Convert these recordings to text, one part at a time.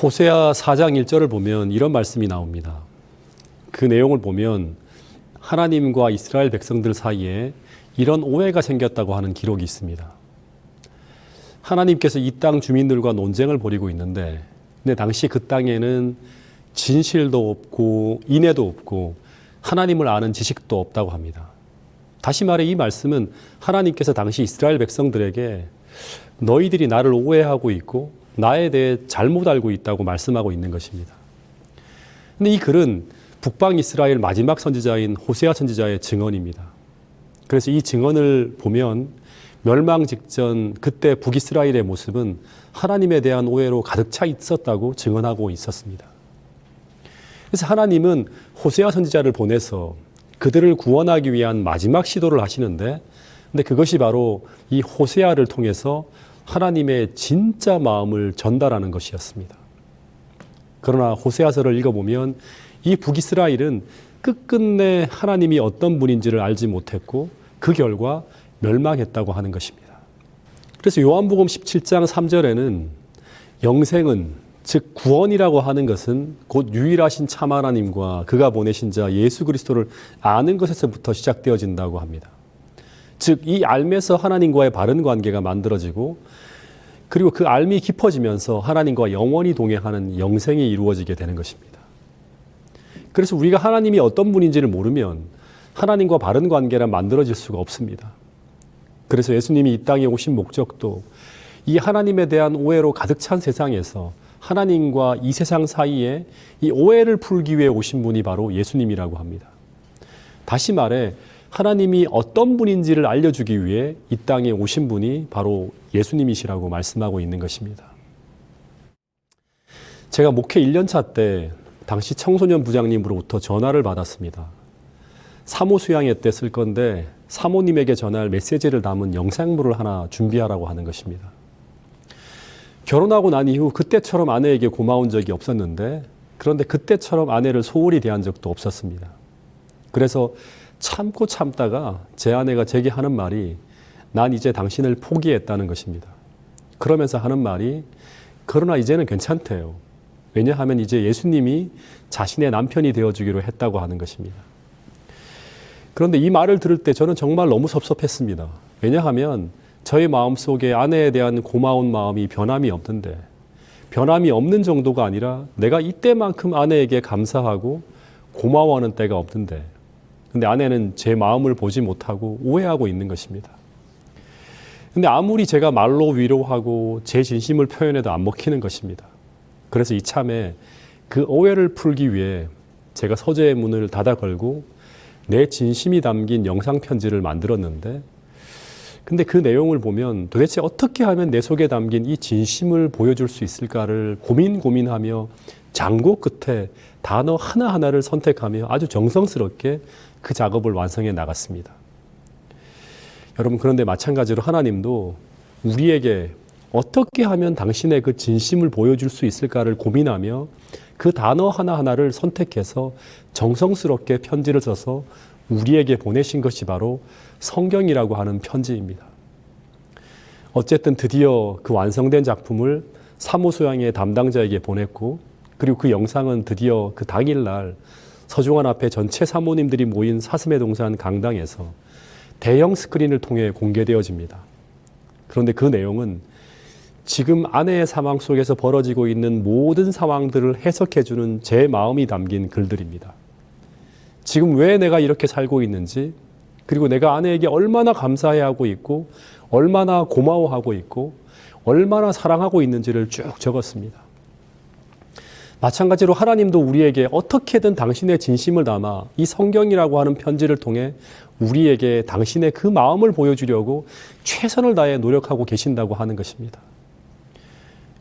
호세아 4장 1절을 보면 이런 말씀이 나옵니다. 그 내용을 보면 하나님과 이스라엘 백성들 사이에 이런 오해가 생겼다고 하는 기록이 있습니다. 하나님께서 이 땅 주민들과 논쟁을 벌이고 있는데, 근데 당시 그 땅에는 진실도 없고 인애도 없고 하나님을 아는 지식도 없다고 합니다. 다시 말해 이 말씀은 하나님께서 당시 이스라엘 백성들에게 너희들이 나를 오해하고 있고 나에 대해 잘못 알고 있다고 말씀하고 있는 것입니다. 근데 이 글은 북방 이스라엘 마지막 선지자인 호세아 선지자의 증언입니다. 그래서 이 증언을 보면 멸망 직전 그때 북이스라엘의 모습은 하나님에 대한 오해로 가득 차 있었다고 증언하고 있었습니다. 그래서 하나님은 호세아 선지자를 보내서 그들을 구원하기 위한 마지막 시도를 하시는데, 근데 그것이 바로 이 호세아를 통해서 하나님의 진짜 마음을 전달하는 것이었습니다. 그러나 호세아서를 읽어보면 이 북이스라엘은 끝끝내 하나님이 어떤 분인지를 알지 못했고 그 결과 멸망했다고 하는 것입니다. 그래서 요한복음 17장 3절에는 영생은, 즉 구원이라고 하는 것은 곧 유일하신 참 하나님과 그가 보내신 자 예수 그리스도를 아는 것에서부터 시작되어진다고 합니다. 즉 이 알면서 하나님과의 바른 관계가 만들어지고, 그리고 그 알미 깊어지면서 하나님과 영원히 동행하는 영생이 이루어지게 되는 것입니다. 그래서 우리가 하나님이 어떤 분인지를 모르면 하나님과 바른 관계가 만들어질 수가 없습니다. 그래서 예수님이 이 땅에 오신 목적도 이 하나님에 대한 오해로 가득 찬 세상에서 하나님과 이 세상 사이에 이 오해를 풀기 위해 오신 분이 바로 예수님이라고 합니다. 다시 말해 하나님이 어떤 분인지를 알려주기 위해 이 땅에 오신 분이 바로 예수님이시라고 말씀하고 있는 것입니다. 제가 목회 1년차 때 당시 청소년 부장님으로부터 전화를 받았습니다. 사모 수양회 때 쓸 건데 사모님에게 전할 메시지를 담은 영상물을 하나 준비하라고 하는 것입니다. 결혼하고 난 이후 그때처럼 아내에게 고마운 적이 없었는데, 그런데 그때처럼 아내를 소홀히 대한 적도 없었습니다. 그래서 참고 참다가 제 아내가 제게 하는 말이 난 이제 당신을 포기했다는 것입니다. 그러면서 하는 말이 그러나 이제는 괜찮대요. 왜냐하면 이제 예수님이 자신의 남편이 되어주기로 했다고 하는 것입니다. 그런데 이 말을 들을 때 저는 정말 너무 섭섭했습니다. 왜냐하면 저의 마음속에 아내에 대한 고마운 마음이 변함이 없는데, 변함이 없는 정도가 아니라 내가 이때만큼 아내에게 감사하고 고마워하는 때가 없는데, 근데 아내는 제 마음을 보지 못하고 오해하고 있는 것입니다. 근데 아무리 제가 말로 위로하고 제 진심을 표현해도 안 먹히는 것입니다. 그래서 이참에 그 오해를 풀기 위해 제가 서재의 문을 닫아 걸고 내 진심이 담긴 영상 편지를 만들었는데, 근데 그 내용을 보면 도대체 어떻게 하면 내 속에 담긴 이 진심을 보여줄 수 있을까를 고민하며 장고 끝에 단어 하나하나를 선택하며 아주 정성스럽게 그 작업을 완성해 나갔습니다. 여러분, 그런데 마찬가지로 하나님도 우리에게 어떻게 하면 당신의 그 진심을 보여줄 수 있을까를 고민하며 그 단어 하나하나를 선택해서 정성스럽게 편지를 써서 우리에게 보내신 것이 바로 성경이라고 하는 편지입니다. 어쨌든 드디어 그 완성된 작품을 사모소양의 담당자에게 보냈고, 그리고 그 영상은 드디어 그 당일날 서중환 앞에 전체 사모님들이 모인 사슴의 동산 강당에서 대형 스크린을 통해 공개되어집니다. 그런데 그 내용은 지금 아내의 상황 속에서 벌어지고 있는 모든 상황들을 해석해주는 제 마음이 담긴 글들입니다. 지금 왜 내가 이렇게 살고 있는지, 그리고 내가 아내에게 얼마나 감사해하고 있고 얼마나 고마워하고 있고 얼마나 사랑하고 있는지를 쭉 적었습니다. 마찬가지로 하나님도 우리에게 어떻게든 당신의 진심을 담아 이 성경이라고 하는 편지를 통해 우리에게 당신의 그 마음을 보여주려고 최선을 다해 노력하고 계신다고 하는 것입니다.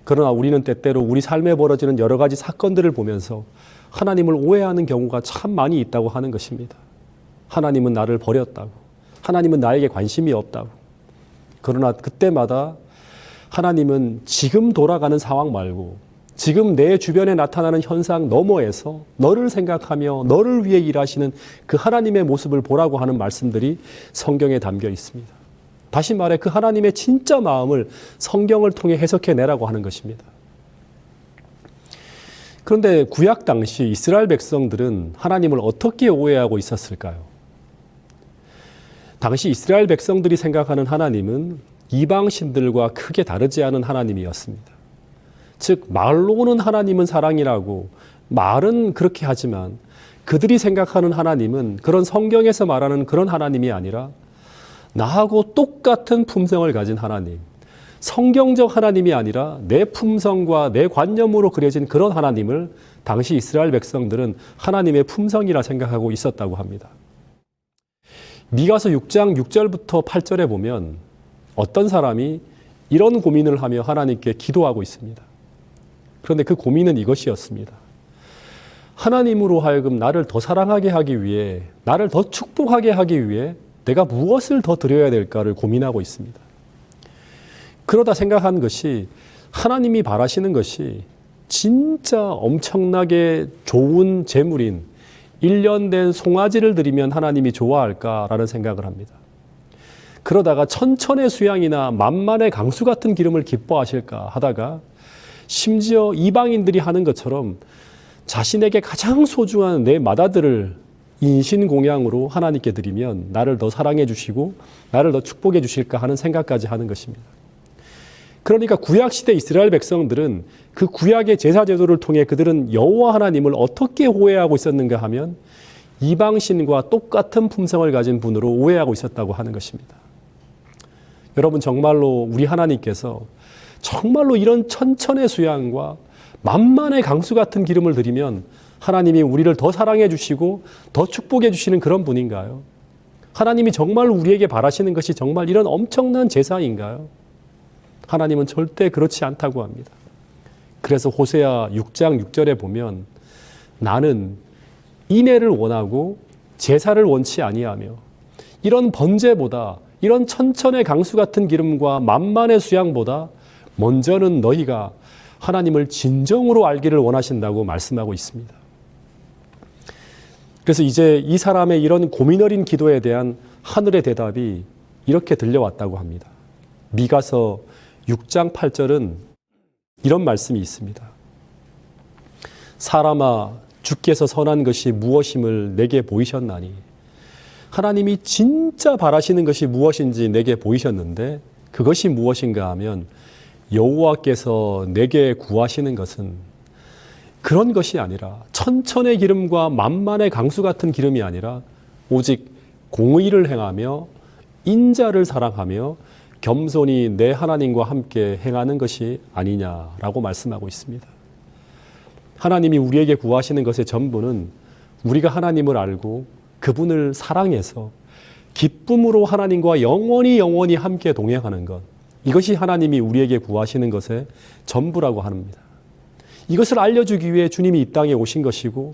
그러나 우리는 때때로 우리 삶에 벌어지는 여러 가지 사건들을 보면서 하나님을 오해하는 경우가 참 많이 있다고 하는 것입니다. 하나님은 나를 버렸다고, 하나님은 나에게 관심이 없다고. 그러나 그때마다 하나님은 지금 돌아가는 상황 말고 지금 내 주변에 나타나는 현상 너머에서 너를 생각하며 너를 위해 일하시는 그 하나님의 모습을 보라고 하는 말씀들이 성경에 담겨 있습니다. 다시 말해 그 하나님의 진짜 마음을 성경을 통해 해석해내라고 하는 것입니다. 그런데 구약 당시 이스라엘 백성들은 하나님을 어떻게 오해하고 있었을까요? 당시 이스라엘 백성들이 생각하는 하나님은 이방신들과 크게 다르지 않은 하나님이었습니다. 즉 말로는 하나님은 사랑이라고 말은 그렇게 하지만 그들이 생각하는 하나님은 그런 성경에서 말하는 그런 하나님이 아니라 나하고 똑같은 품성을 가진 하나님, 성경적 하나님이 아니라 내 품성과 내 관념으로 그려진 그런 하나님을 당시 이스라엘 백성들은 하나님의 품성이라 생각하고 있었다고 합니다. 미가서 6장 6절부터 8절에 보면 어떤 사람이 이런 고민을 하며 하나님께 기도하고 있습니다. 그런데 그 고민은 이것이었습니다. 하나님으로 하여금 나를 더 사랑하게 하기 위해, 나를 더 축복하게 하기 위해 내가 무엇을 더 드려야 될까를 고민하고 있습니다. 그러다 생각한 것이 하나님이 바라시는 것이 진짜 엄청나게 좋은 재물인 1년 된 송아지를 드리면 하나님이 좋아할까라는 생각을 합니다. 그러다가 천천의 수양이나 만만의 강수 같은 기름을 기뻐하실까 하다가 심지어 이방인들이 하는 것처럼 자신에게 가장 소중한 내 맏아들을 인신공양으로 하나님께 드리면 나를 더 사랑해 주시고 나를 더 축복해 주실까 하는 생각까지 하는 것입니다. 그러니까 구약시대 이스라엘 백성들은 그 구약의 제사제도를 통해 그들은 여호와 하나님을 어떻게 오해하고 있었는가 하면 이방신과 똑같은 품성을 가진 분으로 오해하고 있었다고 하는 것입니다. 여러분 정말로 우리 하나님께서 정말로 이런 천천의 수양과 만만의 강수 같은 기름을 드리면 하나님이 우리를 더 사랑해 주시고 더 축복해 주시는 그런 분인가요? 하나님이 정말 우리에게 바라시는 것이 정말 이런 엄청난 제사인가요? 하나님은 절대 그렇지 않다고 합니다. 그래서 호세아 6장 6절에 보면 나는 인애를 원하고 제사를 원치 아니하며 이런 번제보다 이런 천천의 강수 같은 기름과 만만의 수양보다 먼저는 너희가 하나님을 진정으로 알기를 원하신다고 말씀하고 있습니다. 그래서 이제 이 사람의 이런 고민 어린 기도에 대한 하늘의 대답이 이렇게 들려왔다고 합니다. 미가서 6장 8절은 이런 말씀이 있습니다. 사람아 주께서 선한 것이 무엇임을 내게 보이셨나니 하나님이 진짜 바라시는 것이 무엇인지 내게 보이셨는데 그것이 무엇인가 하면 여호와께서 내게 구하시는 것은 그런 것이 아니라 천천의 기름과 만만의 강수 같은 기름이 아니라 오직 공의를 행하며 인자를 사랑하며 겸손히 내 하나님과 함께 행하는 것이 아니냐라고 말씀하고 있습니다. 하나님이 우리에게 구하시는 것의 전부는 우리가 하나님을 알고 그분을 사랑해서 기쁨으로 하나님과 영원히 함께 동행하는 것, 이것이 하나님이 우리에게 구하시는 것의 전부라고 합니다. 이것을 알려주기 위해 주님이 이 땅에 오신 것이고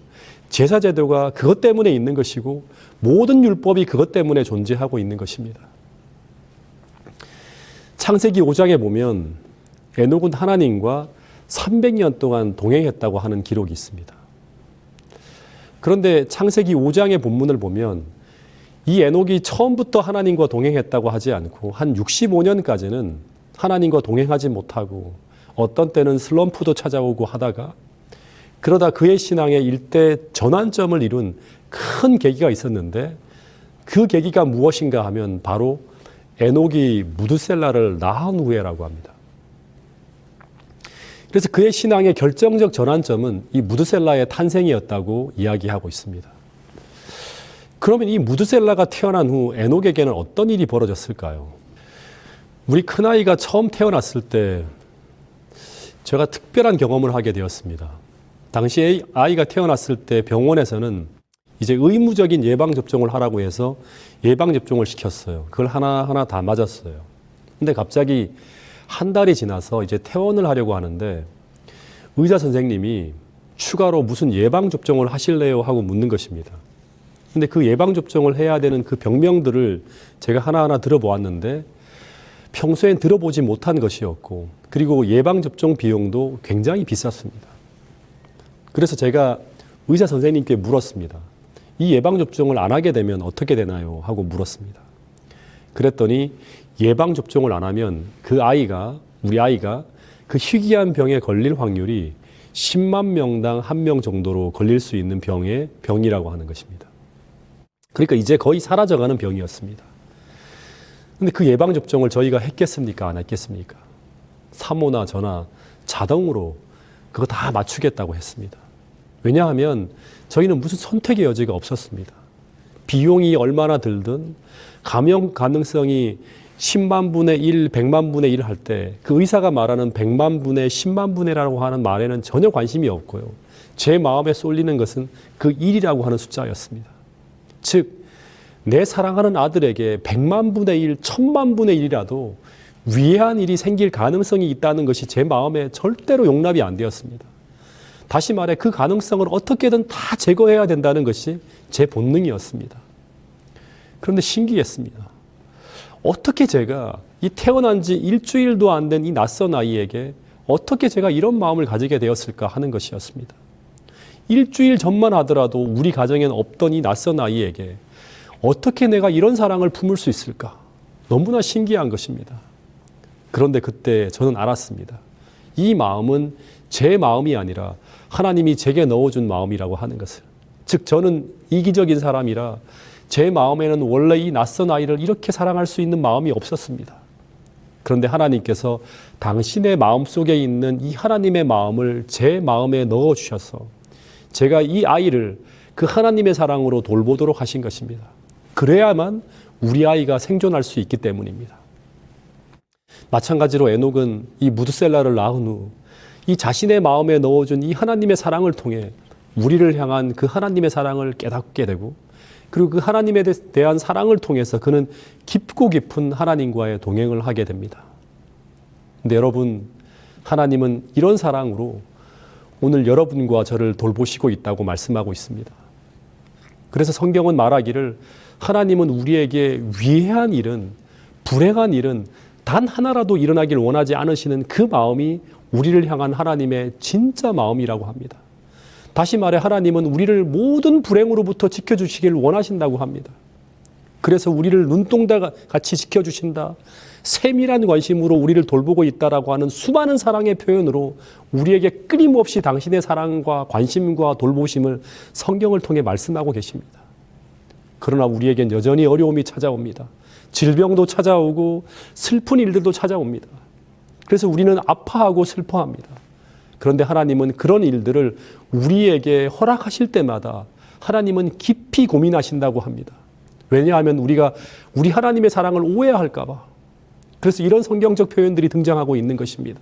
제사제도가 그것 때문에 있는 것이고 모든 율법이 그것 때문에 존재하고 있는 것입니다. 창세기 5장에 보면 에녹은 하나님과 300년 동안 동행했다고 하는 기록이 있습니다. 그런데 창세기 5장의 본문을 보면 이 에녹이 처음부터 하나님과 동행했다고 하지 않고 한 65년까지는 하나님과 동행하지 못하고 어떤 때는 슬럼프도 찾아오고 하다가 그러다 그의 신앙의 일대 전환점을 이룬 큰 계기가 있었는데 그 계기가 무엇인가 하면 바로 에녹이 무드셀라를 낳은 후에라고 합니다. 그래서 그의 신앙의 결정적 전환점은 이 무드셀라의 탄생이었다고 이야기하고 있습니다. 그러면 이 무드셀라가 태어난 후 에녹에게는 어떤 일이 벌어졌을까요? 우리 큰아이가 처음 태어났을 때 제가 특별한 경험을 하게 되었습니다. 당시에 아이가 태어났을 때 병원에서는 이제 의무적인 예방접종을 하라고 해서 예방접종을 시켰어요. 그걸 하나하나 다 맞았어요. 근데 갑자기 한 달이 지나서 이제 퇴원을 하려고 하는데 의사 선생님이 추가로 무슨 예방접종을 하실래요? 하고 묻는 것입니다. 근데 그 예방접종을 해야 되는 그 병명들을 제가 하나하나 들어보았는데 평소엔 들어보지 못한 것이었고 그리고 예방접종 비용도 굉장히 비쌌습니다. 그래서 제가 의사 선생님께 물었습니다. 이 예방접종을 안 하게 되면 어떻게 되나요? 하고 물었습니다. 그랬더니 예방접종을 안 하면 그 아이가, 우리 아이가 그 희귀한 병에 걸릴 확률이 10만 명당 1명 정도로 걸릴 수 있는 병이라고 하는 것입니다. 그러니까 이제 거의 사라져가는 병이었습니다. 근데 그 예방접종을 저희가 했겠습니까? 안 했겠습니까? 사모나 저나 자동으로 그거 다 맞추겠다고 했습니다. 왜냐하면 저희는 무슨 선택의 여지가 없었습니다. 비용이 얼마나 들든 감염 가능성이 10만 분의 1, 100만 분의 1 할 때 그 의사가 말하는 100만 분의 10만 분의라고 하는 말에는 전혀 관심이 없고요. 제 마음에 쏠리는 것은 그 1이라고 하는 숫자였습니다. 즉, 내 사랑하는 아들에게 100만 분의 1, 1000만 분의 1이라도 위해한 일이 생길 가능성이 있다는 것이 제 마음에 절대로 용납이 안 되었습니다. 다시 말해 그 가능성을 어떻게든 다 제거해야 된다는 것이 제 본능이었습니다. 그런데 신기했습니다. 어떻게 제가 이 태어난 지 일주일도 안 된 이 낯선 아이에게 어떻게 제가 이런 마음을 가지게 되었을까 하는 것이었습니다. 일주일 전만 하더라도 우리 가정엔 없던 이 낯선 아이에게 어떻게 내가 이런 사랑을 품을 수 있을까? 너무나 신기한 것입니다. 그런데 그때 저는 알았습니다. 이 마음은 제 마음이 아니라 하나님이 제게 넣어준 마음이라고 하는 것을. 즉 저는 이기적인 사람이라 제 마음에는 원래 이 낯선 아이를 이렇게 사랑할 수 있는 마음이 없었습니다. 그런데 하나님께서 당신의 마음속에 있는 이 하나님의 마음을 제 마음에 넣어주셔서 제가 이 아이를 그 하나님의 사랑으로 돌보도록 하신 것입니다. 그래야만 우리 아이가 생존할 수 있기 때문입니다. 마찬가지로 에녹은 이 무드셀라를 낳은 후 이 자신의 마음에 넣어준 이 하나님의 사랑을 통해 우리를 향한 그 하나님의 사랑을 깨닫게 되고 그리고 그 하나님에 대한 사랑을 통해서 그는 깊고 깊은 하나님과의 동행을 하게 됩니다. 근데 여러분, 하나님은 이런 사랑으로 오늘 여러분과 저를 돌보시고 있다고 말씀하고 있습니다. 그래서 성경은 말하기를 하나님은 우리에게 위해한 일은, 불행한 일은 단 하나라도 일어나길 원하지 않으시는 그 마음이 우리를 향한 하나님의 진짜 마음이라고 합니다. 다시 말해 하나님은 우리를 모든 불행으로부터 지켜주시길 원하신다고 합니다. 그래서 우리를 눈동자같이 지켜주신다. 세밀한 관심으로 우리를 돌보고 있다라고 하는 수많은 사랑의 표현으로 우리에게 끊임없이 당신의 사랑과 관심과 돌보심을 성경을 통해 말씀하고 계십니다. 그러나 우리에겐 여전히 어려움이 찾아옵니다. 질병도 찾아오고 슬픈 일들도 찾아옵니다. 그래서 우리는 아파하고 슬퍼합니다. 그런데 하나님은 그런 일들을 우리에게 허락하실 때마다 하나님은 깊이 고민하신다고 합니다. 왜냐하면 우리가 우리 하나님의 사랑을 오해할까 봐. 그래서 이런 성경적 표현들이 등장하고 있는 것입니다.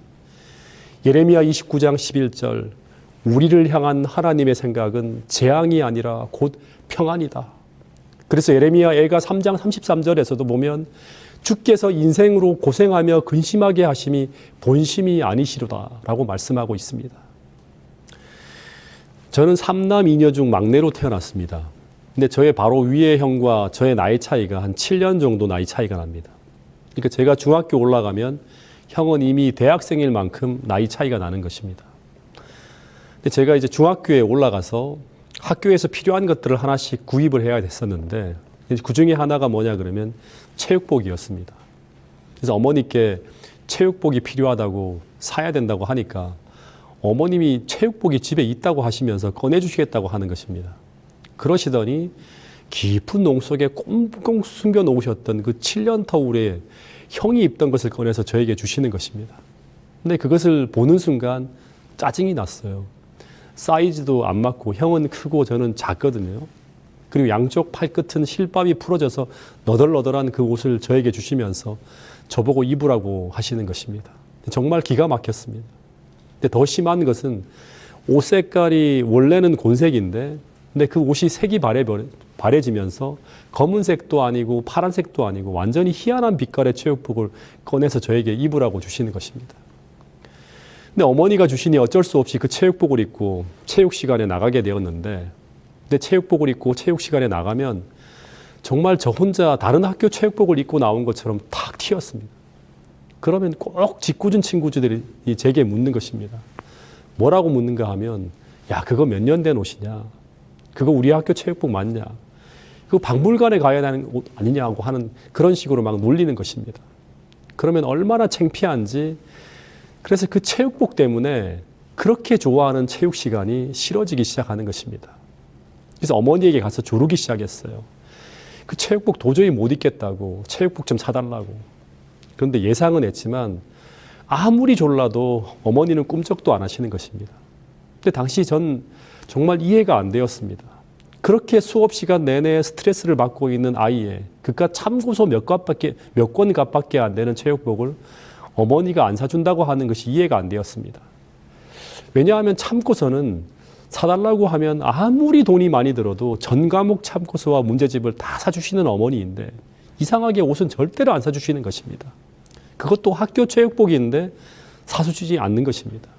예레미야 29장 11절 우리를 향한 하나님의 생각은 재앙이 아니라 곧 평안이다. 그래서 예레미야 애가 3장 33절에서도 보면 주께서 인생으로 고생하며 근심하게 하심이 본심이 아니시로다 라고 말씀하고 있습니다. 저는 3남 2녀 중 막내로 태어났습니다. 근데 저의 바로 위의 형과 저의 나이 차이가 한 7년 정도 나이 차이가 납니다. 그러니까 제가 중학교 올라가면 형은 이미 대학생일 만큼 나이 차이가 나는 것입니다. 근데 제가 이제 중학교에 올라가서 학교에서 필요한 것들을 하나씩 구입을 해야 됐었는데 그 중에 하나가 뭐냐 그러면 체육복이었습니다. 그래서 어머니께 체육복이 필요하다고 사야 된다고 하니까 어머님이 체육복이 집에 있다고 하시면서 꺼내주시겠다고 하는 것입니다. 그러시더니 깊은 농 속에 꽁꽁 숨겨 놓으셨던 그 7년 터울에 형이 입던 것을 꺼내서 저에게 주시는 것입니다. 근데 그것을 보는 순간 짜증이 났어요. 사이즈도 안 맞고 형은 크고 저는 작거든요. 그리고 양쪽 팔끝은 실밥이 풀어져서 너덜너덜한 그 옷을 저에게 주시면서 저보고 입으라고 하시는 것입니다. 정말 기가 막혔습니다. 근데 더 심한 것은 옷 색깔이 원래는 곤색인데 근데 그 옷이 색이 바래지면서 검은색도 아니고 파란색도 아니고 완전히 희한한 빛깔의 체육복을 꺼내서 저에게 입으라고 주시는 것입니다. 근데 어머니가 주시니 어쩔 수 없이 그 체육복을 입고 체육 시간에 나가게 되었는데 근데 체육복을 입고 체육 시간에 나가면 정말 저 혼자 다른 학교 체육복을 입고 나온 것처럼 탁 튀었습니다. 그러면 꼭 짓궂은 친구들이 제게 묻는 것입니다. 뭐라고 묻는가 하면 야 그거 몇 년 된 옷이냐? 그거 우리 학교 체육복 맞냐? 그거 박물관에 가야 하는 옷 아니냐고 하는 그런 식으로 막 놀리는 것입니다. 그러면 얼마나 창피한지 그래서 그 체육복 때문에 그렇게 좋아하는 체육 시간이 싫어지기 시작하는 것입니다. 그래서 어머니에게 가서 조르기 시작했어요. 그 체육복 도저히 못 입겠다고, 체육복 좀 사달라고. 그런데 예상은 했지만 아무리 졸라도 어머니는 꿈쩍도 안 하시는 것입니다. 근데 당시 전 정말 이해가 안 되었습니다. 그렇게 수업 시간 내내 스트레스를 받고 있는 아이의 그깟 참고서 몇 권 값밖에 안 되는 체육복을 어머니가 안 사준다고 하는 것이 이해가 안 되었습니다. 왜냐하면 참고서는 사달라고 하면 아무리 돈이 많이 들어도 전 과목 참고서와 문제집을 다 사주시는 어머니인데 이상하게 옷은 절대로 안 사주시는 것입니다. 그것도 학교 체육복인데 사주지 않는 것입니다.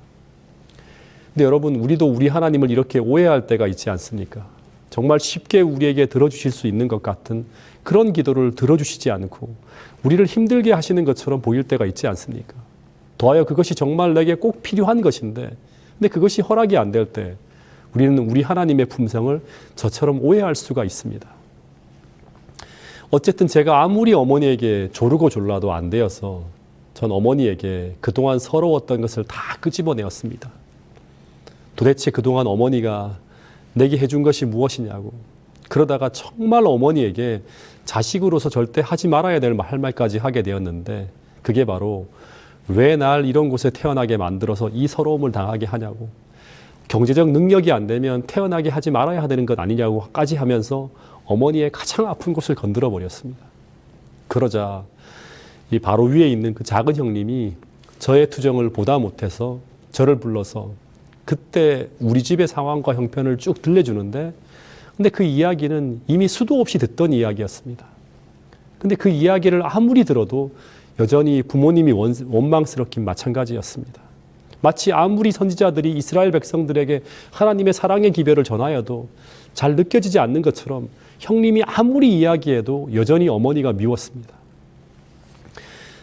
근데 여러분, 우리도 우리 하나님을 이렇게 오해할 때가 있지 않습니까? 정말 쉽게 우리에게 들어주실 수 있는 것 같은 그런 기도를 들어주시지 않고 우리를 힘들게 하시는 것처럼 보일 때가 있지 않습니까? 더하여 그것이 정말 내게 꼭 필요한 것인데 근데 그것이 허락이 안 될 때 우리는 우리 하나님의 품성을 저처럼 오해할 수가 있습니다. 어쨌든 제가 아무리 어머니에게 조르고 졸라도 안 되어서 전 어머니에게 그동안 서러웠던 것을 다 끄집어내었습니다. 도대체 그동안 어머니가 내게 해준 것이 무엇이냐고. 그러다가 정말 어머니에게 자식으로서 절대 하지 말아야 될 할 말까지 하게 되었는데 그게 바로 왜 날 이런 곳에 태어나게 만들어서 이 서러움을 당하게 하냐고. 경제적 능력이 안 되면 태어나게 하지 말아야 되는 것 아니냐고까지 하면서 어머니의 가장 아픈 곳을 건드려 버렸습니다. 그러자 이 바로 위에 있는 그 작은 형님이 저의 투정을 보다 못해서 저를 불러서 그때 우리 집의 상황과 형편을 쭉 들려주는데 근데 그 이야기는 이미 수도 없이 듣던 이야기였습니다. 근데 그 이야기를 아무리 들어도 여전히 부모님이 원망스럽긴 마찬가지였습니다. 마치 아무리 선지자들이 이스라엘 백성들에게 하나님의 사랑의 기별을 전하여도 잘 느껴지지 않는 것처럼 형님이 아무리 이야기해도 여전히 어머니가 미웠습니다.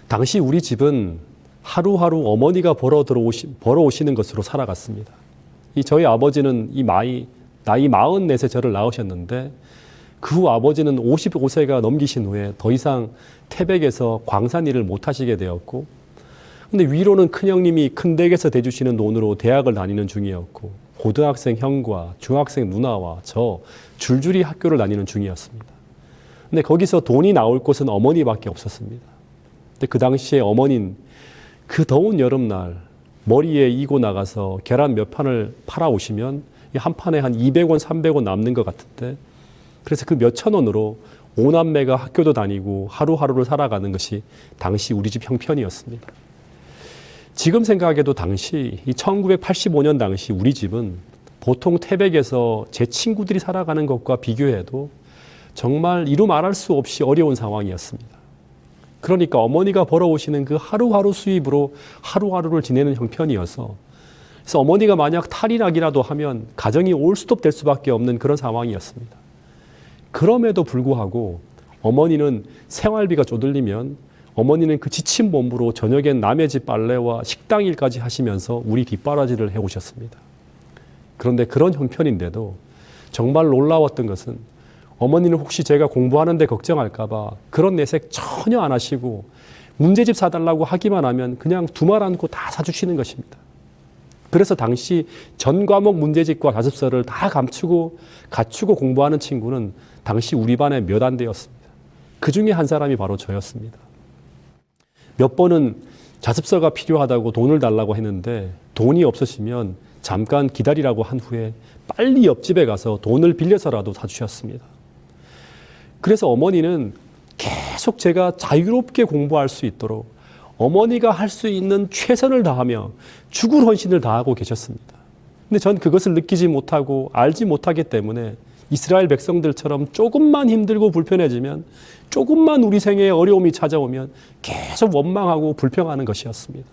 당시 우리 집은 하루하루 어머니가 벌어오시는 것으로 살아갔습니다. 저희 아버지는 나이 44에 저를 낳으셨는데 그 후 아버지는 55세가 넘기신 후에 더 이상 태백에서 광산 일을 못 하시게 되었고 근데 위로는 큰형님이 큰 댁에서 대주시는 돈으로 대학을 다니는 중이었고 고등학생 형과 중학생 누나와 저 줄줄이 학교를 다니는 중이었습니다. 근데 거기서 돈이 나올 곳은 어머니밖에 없었습니다. 근데 그 당시에 어머니는 그 더운 여름날 머리에 이고 나가서 계란 몇 판을 팔아 오시면 한 판에 한 200원, 300원 남는 것 같은데 그래서 그 몇천 원으로 5남매가 학교도 다니고 하루하루를 살아가는 것이 당시 우리 집 형편이었습니다. 지금 생각해도 당시 이 1985년 당시 우리 집은 보통 태백에서 제 친구들이 살아가는 것과 비교해도 정말 이루 말할 수 없이 어려운 상황이었습니다. 그러니까 어머니가 벌어오시는 그 하루하루 수입으로 하루하루를 지내는 형편이어서 그래서 어머니가 만약 탈이락이라도 하면 가정이 올스톱 될 수밖에 없는 그런 상황이었습니다. 그럼에도 불구하고 어머니는 생활비가 쪼들리면 어머니는 그 지친 몸으로 저녁엔 남의 집 빨래와 식당 일까지 하시면서 우리 뒷바라지를 해오셨습니다. 그런데 그런 형편인데도 정말 놀라웠던 것은 어머니는 혹시 제가 공부하는데 걱정할까 봐 그런 내색 전혀 안 하시고 문제집 사달라고 하기만 하면 그냥 두 말 않고 다 사주시는 것입니다. 그래서 당시 전 과목 문제집과 자습서를 다 갖추고 공부하는 친구는 당시 우리 반에 몇 안 되었습니다. 그 중에 한 사람이 바로 저였습니다. 몇 번은 자습서가 필요하다고 돈을 달라고 했는데 돈이 없으시면 잠깐 기다리라고 한 후에 빨리 옆집에 가서 돈을 빌려서라도 사주셨습니다. 그래서 어머니는 계속 제가 자유롭게 공부할 수 있도록 어머니가 할 수 있는 최선을 다하며 죽을 헌신을 다하고 계셨습니다. 근데 전 그것을 느끼지 못하고 알지 못하기 때문에 이스라엘 백성들처럼 조금만 힘들고 불편해지면 조금만 우리 생애에 어려움이 찾아오면 계속 원망하고 불평하는 것이었습니다.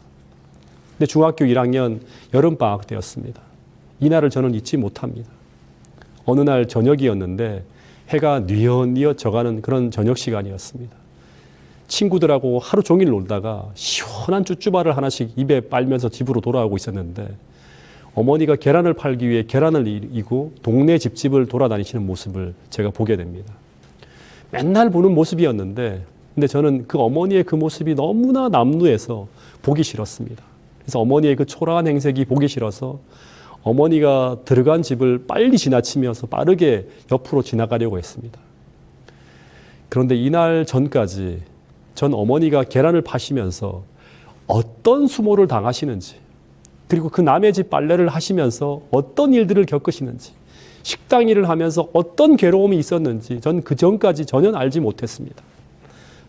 근데 중학교 1학년 여름방학 때였습니다. 이날을 저는 잊지 못합니다. 어느 날 저녁이었는데 해가 뉘엿뉘엿 져가는 그런 저녁 시간이었습니다. 친구들하고 하루 종일 놀다가 시원한 쭈쭈바를 하나씩 입에 빨면서 집으로 돌아오고 있었는데 어머니가 계란을 팔기 위해 계란을 이고 동네 집집을 돌아다니시는 모습을 제가 보게 됩니다. 맨날 보는 모습이었는데 근데 저는 그 어머니의 그 모습이 너무나 남루해서 보기 싫었습니다. 그래서 어머니의 그 초라한 행색이 보기 싫어서 어머니가 들어간 집을 빨리 지나치면서 빠르게 옆으로 지나가려고 했습니다. 그런데 이날 전까지 전 어머니가 계란을 파시면서 어떤 수모를 당하시는지, 그리고 그 남의 집 빨래를 하시면서 어떤 일들을 겪으시는지, 식당 일을 하면서 어떤 괴로움이 있었는지 전 그 전까지 전혀 알지 못했습니다.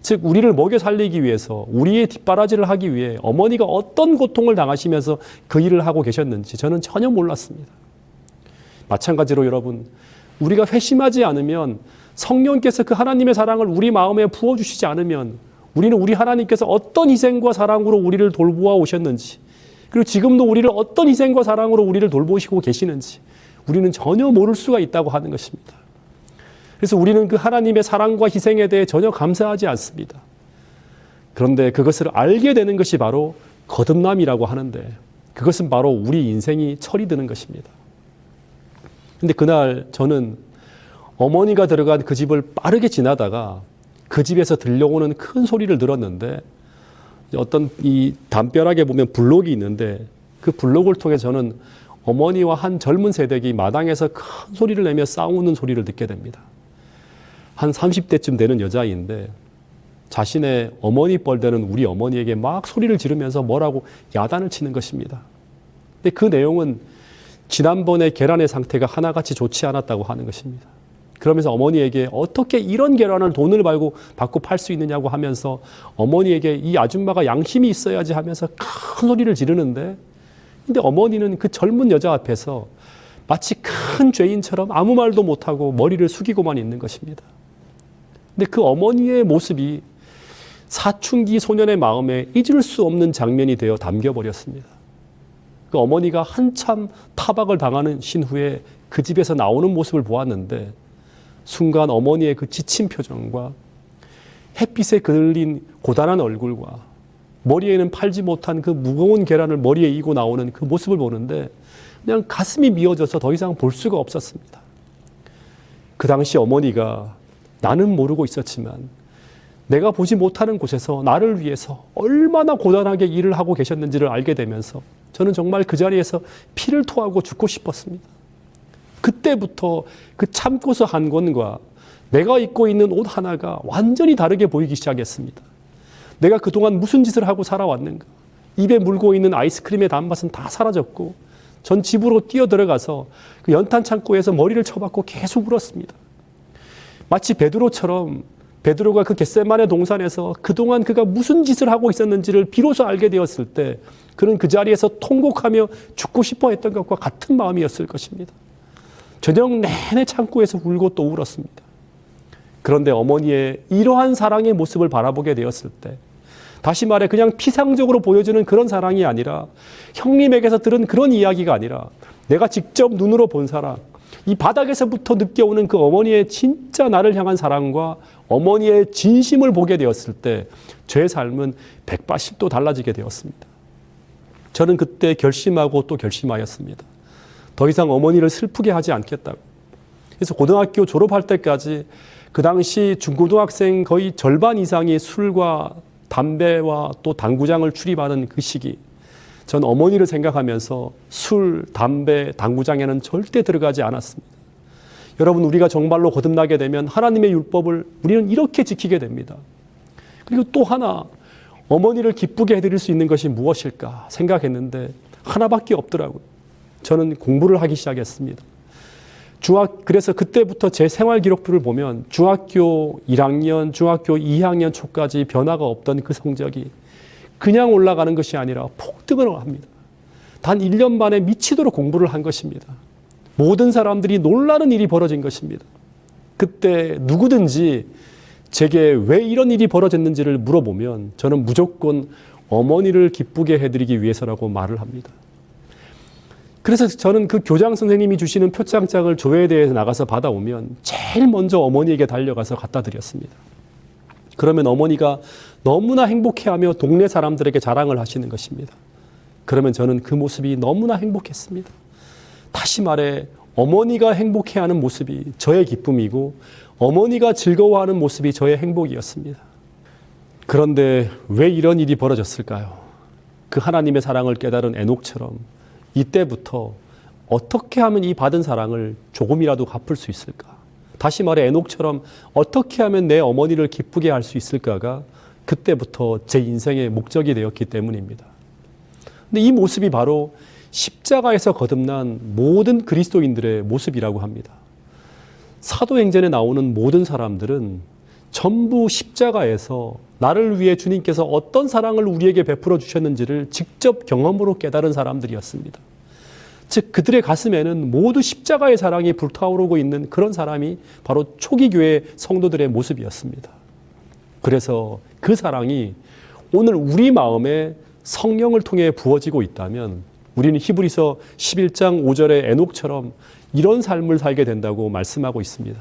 즉 우리를 먹여 살리기 위해서, 우리의 뒷바라지를 하기 위해 어머니가 어떤 고통을 당하시면서 그 일을 하고 계셨는지 저는 전혀 몰랐습니다. 마찬가지로 여러분, 우리가 회심하지 않으면, 성령께서 그 하나님의 사랑을 우리 마음에 부어주시지 않으면 우리는 우리 하나님께서 어떤 희생과 사랑으로 우리를 돌보아 오셨는지, 그리고 지금도 우리를 어떤 희생과 사랑으로 우리를 돌보시고 계시는지 우리는 전혀 모를 수가 있다고 하는 것입니다. 그래서 우리는 그 하나님의 사랑과 희생에 대해 전혀 감사하지 않습니다. 그런데 그것을 알게 되는 것이 바로 거듭남이라고 하는데, 그것은 바로 우리 인생이 철이 드는 것입니다. 근데 그날 저는 어머니가 들어간 그 집을 빠르게 지나다가 그 집에서 들려오는 큰 소리를 들었는데, 어떤 이 담벼락에 보면 블록이 있는데 그 블록을 통해 저는 어머니와 한 젊은 세대기 마당에서 큰 소리를 내며 싸우는 소리를 듣게 됩니다. 한 30대쯤 되는 여자인데 자신의 어머니 뻘되는 우리 어머니에게 막 소리를 지르면서 뭐라고 야단을 치는 것입니다. 근데 그 내용은 지난번에 계란의 상태가 하나같이 좋지 않았다고 하는 것입니다. 그러면서 어머니에게 어떻게 이런 계란을 돈을 받고 팔 수 있느냐고 하면서 어머니에게 이 아줌마가 양심이 있어야지 하면서 큰 소리를 지르는데, 근데 어머니는 그 젊은 여자 앞에서 마치 큰 죄인처럼 아무 말도 못하고 머리를 숙이고만 있는 것입니다. 근데 그 어머니의 모습이 사춘기 소년의 마음에 잊을 수 없는 장면이 되어 담겨버렸습니다. 그 어머니가 한참 타박을 당하는 후에 그 집에서 나오는 모습을 보았는데, 순간 어머니의 그 지친 표정과 햇빛에 그을린 고단한 얼굴과 머리에는 팔지 못한 그 무거운 계란을 머리에 이고 나오는 그 모습을 보는데 그냥 가슴이 미어져서 더 이상 볼 수가 없었습니다. 그 당시 어머니가 나는 모르고 있었지만 내가 보지 못하는 곳에서 나를 위해서 얼마나 고단하게 일을 하고 계셨는지를 알게 되면서 저는 정말 그 자리에서 피를 토하고 죽고 싶었습니다. 그때부터 그 참고서 한 권과 내가 입고 있는 옷 하나가 완전히 다르게 보이기 시작했습니다. 내가 그동안 무슨 짓을 하고 살아왔는가. 입에 물고 있는 아이스크림의 단맛은 다 사라졌고 전 집으로 뛰어 들어가서 그 연탄 창고에서 머리를 쳐박고 계속 울었습니다. 마치 베드로처럼, 베드로가 그 겟세마네 동산에서 그동안 그가 무슨 짓을 하고 있었는지를 비로소 알게 되었을 때 그는 그 자리에서 통곡하며 죽고 싶어 했던 것과 같은 마음이었을 것입니다. 저녁 내내 창고에서 울고 또 울었습니다. 그런데 어머니의 이러한 사랑의 모습을 바라보게 되었을 때, 다시 말해 그냥 피상적으로 보여주는 그런 사랑이 아니라, 형님에게서 들은 그런 이야기가 아니라 내가 직접 눈으로 본 사랑, 이 바닥에서부터 느껴오는 그 어머니의 진짜 나를 향한 사랑과 어머니의 진심을 보게 되었을 때 제 삶은 180도 달라지게 되었습니다. 저는 그때 결심하고 또 결심하였습니다. 더 이상 어머니를 슬프게 하지 않겠다고. 그래서 고등학교 졸업할 때까지 그 당시 중고등학생 거의 절반 이상이 술과 담배와 또 당구장을 출입하는 그 시기, 전 어머니를 생각하면서 술, 담배, 당구장에는 절대 들어가지 않았습니다. 여러분, 우리가 정말로 거듭나게 되면 하나님의 율법을 우리는 이렇게 지키게 됩니다. 그리고 또 하나, 어머니를 기쁘게 해드릴 수 있는 것이 무엇일까 생각했는데 하나밖에 없더라고요. 저는 공부를 하기 시작했습니다. 그래서 그때부터 제 생활 기록부를 보면 중학교 1학년, 중학교 2학년 초까지 변화가 없던 그 성적이 그냥 올라가는 것이 아니라 폭등을 합니다. 단 1년 만에 미치도록 공부를 한 것입니다. 모든 사람들이 놀라는 일이 벌어진 것입니다. 그때 누구든지 제게 왜 이런 일이 벌어졌는지를 물어보면 저는 무조건 어머니를 기쁘게 해드리기 위해서라고 말을 합니다. 그래서 저는 그 교장 선생님이 주시는 표창장을 교회대회에서 나가서 받아오면 제일 먼저 어머니에게 달려가서 갖다 드렸습니다. 그러면 어머니가 너무나 행복해하며 동네 사람들에게 자랑을 하시는 것입니다. 그러면 저는 그 모습이 너무나 행복했습니다. 다시 말해 어머니가 행복해하는 모습이 저의 기쁨이고 어머니가 즐거워하는 모습이 저의 행복이었습니다. 그런데 왜 이런 일이 벌어졌을까요? 그 하나님의 사랑을 깨달은 에녹처럼 이때부터 어떻게 하면 이 받은 사랑을 조금이라도 갚을 수 있을까? 다시 말해 에녹처럼 어떻게 하면 내 어머니를 기쁘게 할 수 있을까가 그때부터 제 인생의 목적이 되었기 때문입니다. 근데 이 모습이 바로 십자가에서 거듭난 모든 그리스도인들의 모습이라고 합니다. 사도행전에 나오는 모든 사람들은 전부 십자가에서 나를 위해 주님께서 어떤 사랑을 우리에게 베풀어 주셨는지를 직접 경험으로 깨달은 사람들이었습니다. 즉 그들의 가슴에는 모두 십자가의 사랑이 불타오르고 있는 그런 사람이 바로 초기 교회 성도들의 모습이었습니다. 그래서 그 사랑이 오늘 우리 마음에 성령을 통해 부어지고 있다면 우리는 히브리서 11장 5절의 에녹처럼 이런 삶을 살게 된다고 말씀하고 있습니다.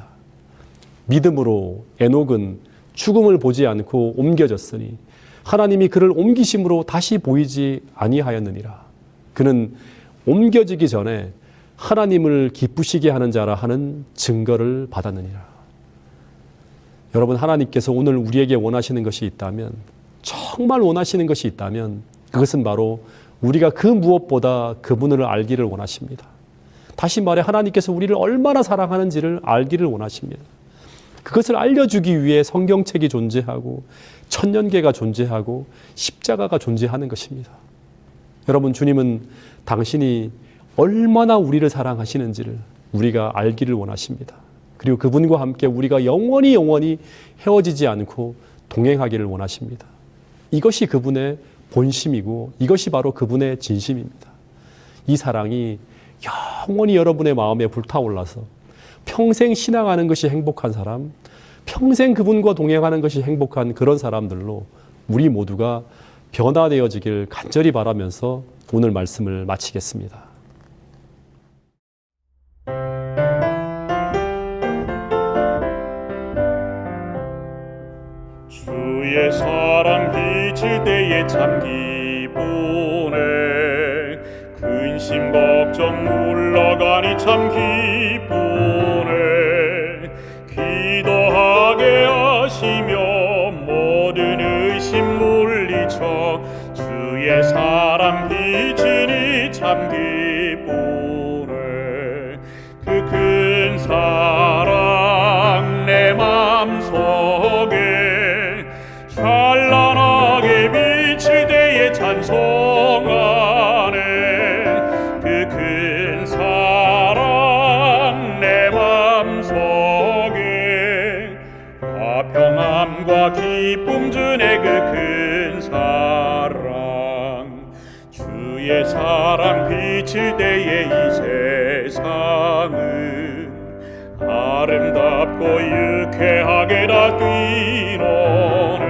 믿음으로 에녹은 죽음을 보지 않고 옮겨졌으니 하나님이 그를 옮기심으로 다시 보이지 아니하였느니라. 그는 옮겨지기 전에 하나님을 기쁘시게 하는 자라 하는 증거를 받았느니라. 여러분, 하나님께서 오늘 우리에게 원하시는 것이 있다면, 정말 원하시는 것이 있다면 그것은 바로 우리가 그 무엇보다 그분을 알기를 원하십니다. 다시 말해 하나님께서 우리를 얼마나 사랑하는지를 알기를 원하십니다. 그것을 알려주기 위해 성경책이 존재하고 천년계가 존재하고 십자가가 존재하는 것입니다. 여러분, 주님은 당신이 얼마나 우리를 사랑하시는지를 우리가 알기를 원하십니다. 그리고 그분과 함께 우리가 영원히 헤어지지 않고 동행하기를 원하십니다. 이것이 그분의 본심이고 이것이 바로 그분의 진심입니다. 이 사랑이 영원히 여러분의 마음에 불타올라서 평생 신앙하는 것이 행복한 사람, 평생 그분과 동행하는 것이 행복한 그런 사람들로 우리 모두가 변화되어지길 간절히 바라면서 오늘 말씀을 마치겠습니다. 주의 사랑 비칠 때에 참 기쁘네. 근심 걱정 물러가니 참 기쁘네. 기도하게 하시며 모든 의심 물리쳐 주의 사랑 비치니 참 기쁘네. 그 큰 사랑 내 맘속에 찬란하게 비칠 때에 찬송하네. 그 큰 사랑 내 맘속에 화평함과 기쁨 주네. 그 큰 사랑 주의 사랑 비칠 때에 이 세상은 아름답고 유쾌하게 다 뛰노네.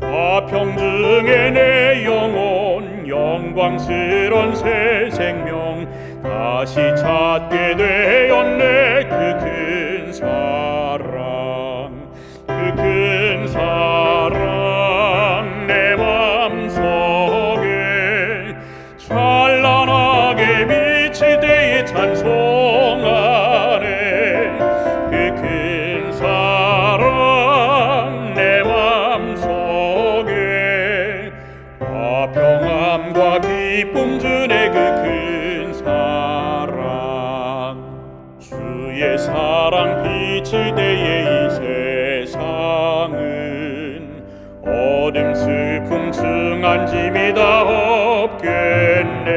화평 중에 내 영혼 영광스런 새 생명 다시 찾게 되었네. 그 큰 사랑 그 큰 사랑 내 맘속에 찬란하게 비칠 때에 찬송하네. 그 큰 사랑 내 맘속에 화평함과 기쁨 주네. 그 큰 사랑 주의 사랑 비칠 때에 이 세상은 어둠 슬픔 증한 짐이 다 없겠네.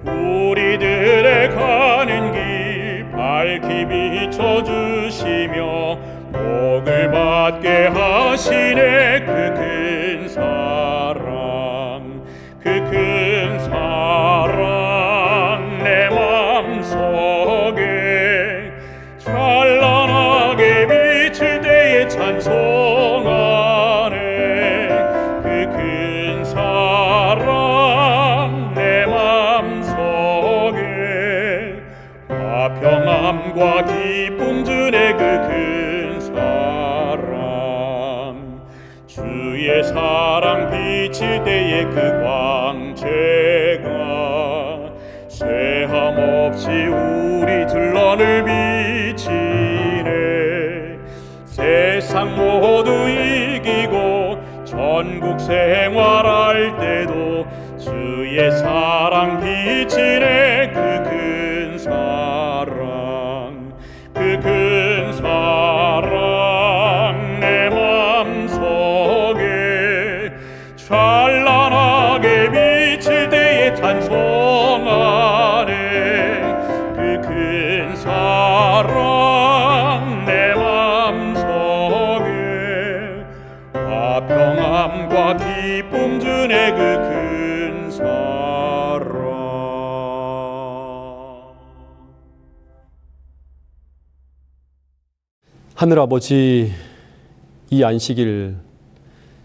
우리들의 가는 길 밝히 비춰주시며 복을 받게 하시네. 그 큰 사랑 그 큰 사랑 내 맘속에 찬란하게 비칠 때에 찬송하네. 그 큰 사랑 내 맘속에 화평함과 기쁨 주네. 그 큰 사랑 주의 사랑 비칠 때에 그 광채가 새함 없이 우리 들러를 비치네. 세상 모두 이기고 저 천국 생활할 때도 주의 사랑 비치네. 그 큰 사랑, 그 큰 사랑 내 맘속에 찬란하게 비칠 때에 찬송하네. 그 큰 사랑 내 맘속에 화평함과 기쁨 주네. 그 큰 사랑. 하늘아버지, 이 안식일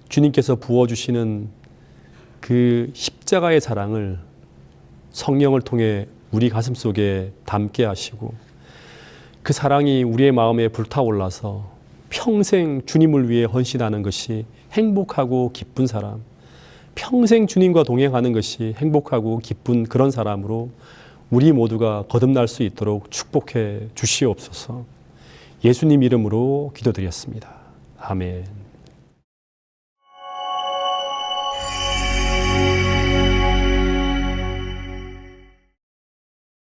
주님께서 부어주시는 그 십자가의 사랑을 성령을 통해 우리 가슴 속에 담게 하시고 그 사랑이 우리의 마음에 불타올라서 평생 주님을 위해 헌신하는 것이 행복하고 기쁜 사람, 평생 주님과 동행하는 것이 행복하고 기쁜 그런 사람으로 우리 모두가 거듭날 수 있도록 축복해 주시옵소서. 예수님 이름으로 기도드렸습니다. 아멘.